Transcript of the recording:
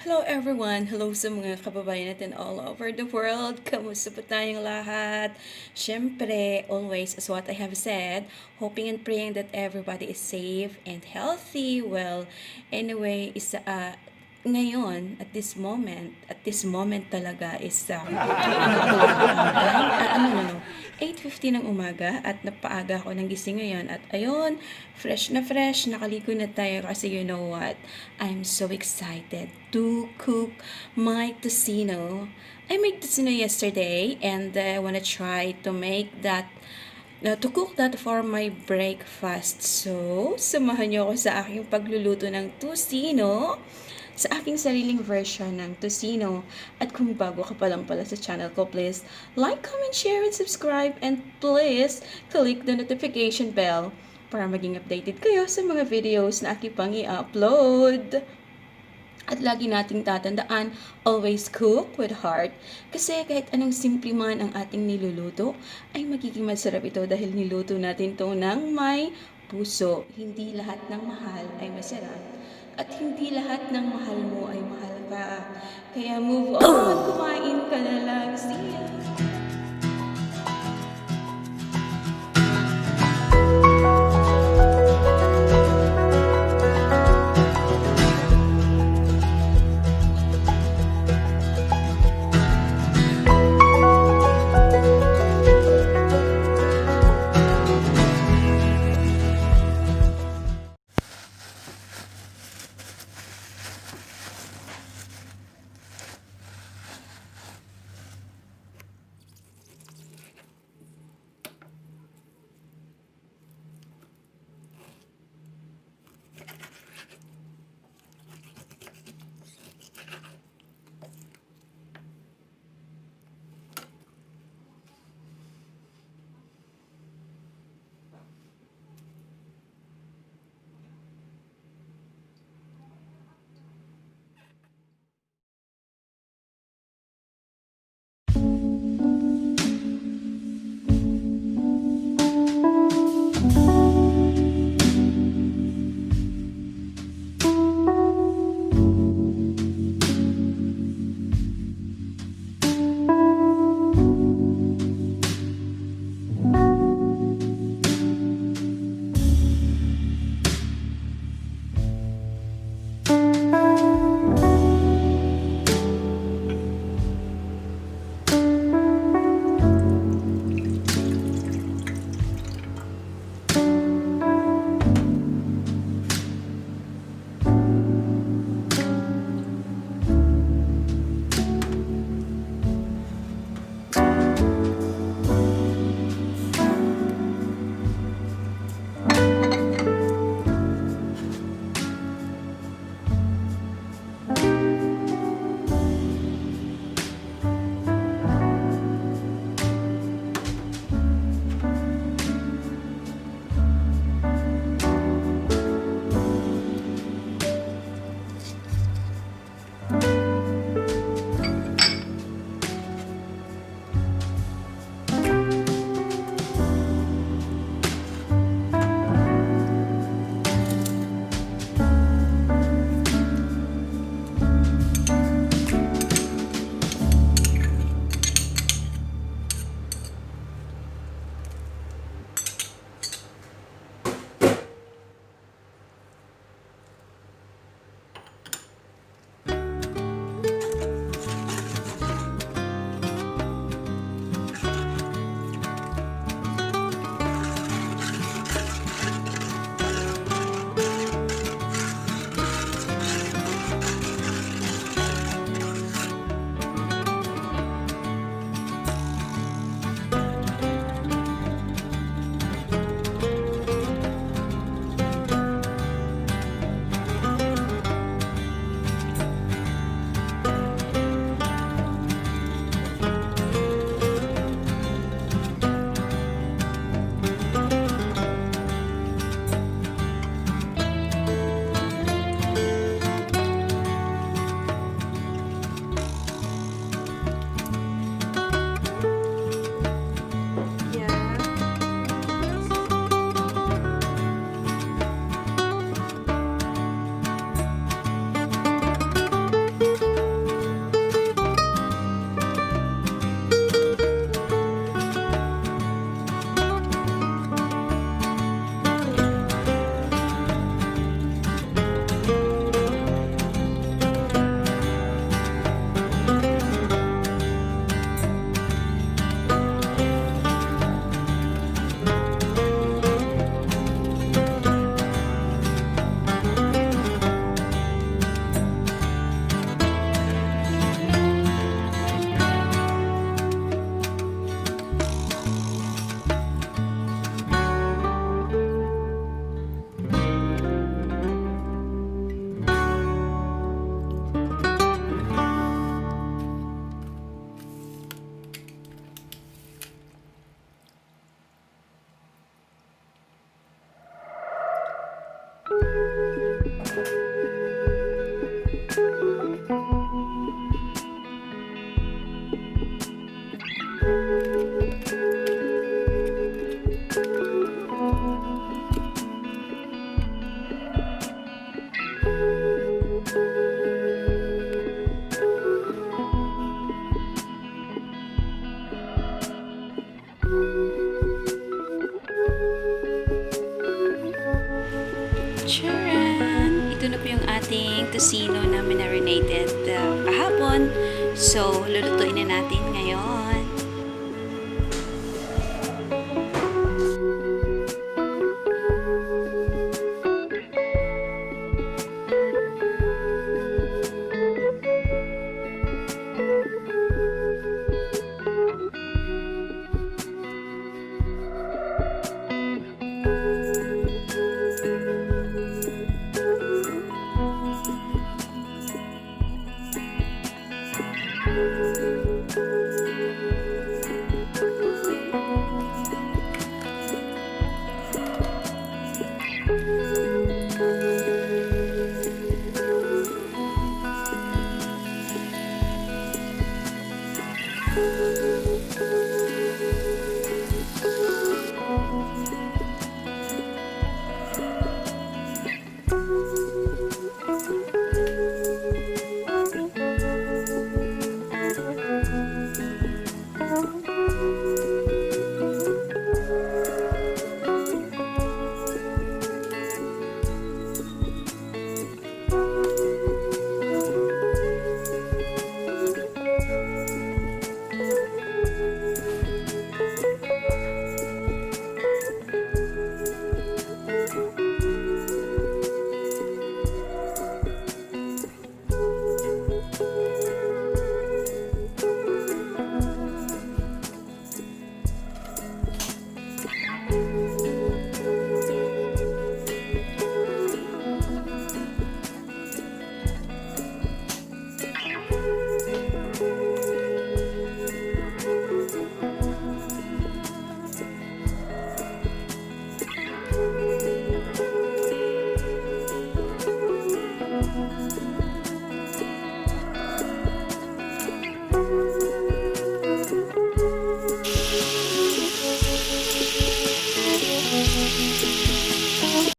Hello everyone! Hello sa mga kababayan natin all over the world. Kamusta po tayong lahat? Siyempre, always as what I have said, hoping and praying that everybody is safe and healthy. Well, anyway, ngayon, at this moment talaga is no, 8:50 ng umaga at napaaga ako ng gising ngayon at ayun, fresh na fresh, nakaligo na tayo kasi you know what, I'm so excited to cook my tocino. I made tocino yesterday and I wanna try to make that to cook that for my breakfast. So, samahan niyo ako sa aking pagluluto ng tocino sa aking sariling version ng tocino. At kung bago ka pa lang pala sa channel ko, please like, comment, share, and subscribe. And please click the notification bell para maging updated kayo sa mga videos na aking pang i-upload. At lagi nating tatandaan, always cook with heart. Kasi kahit anong simple man ang ating niluluto, ay magiging masarap ito dahil niluto natin ito ng may puso. Hindi lahat ng mahal ay masarap. At hindi lahat ng mahal mo ay mahal ka. Kaya move on, kumain ka na lang. See ya! ating tocino na marinated kahapon. So, lulutuin na natin ngayon.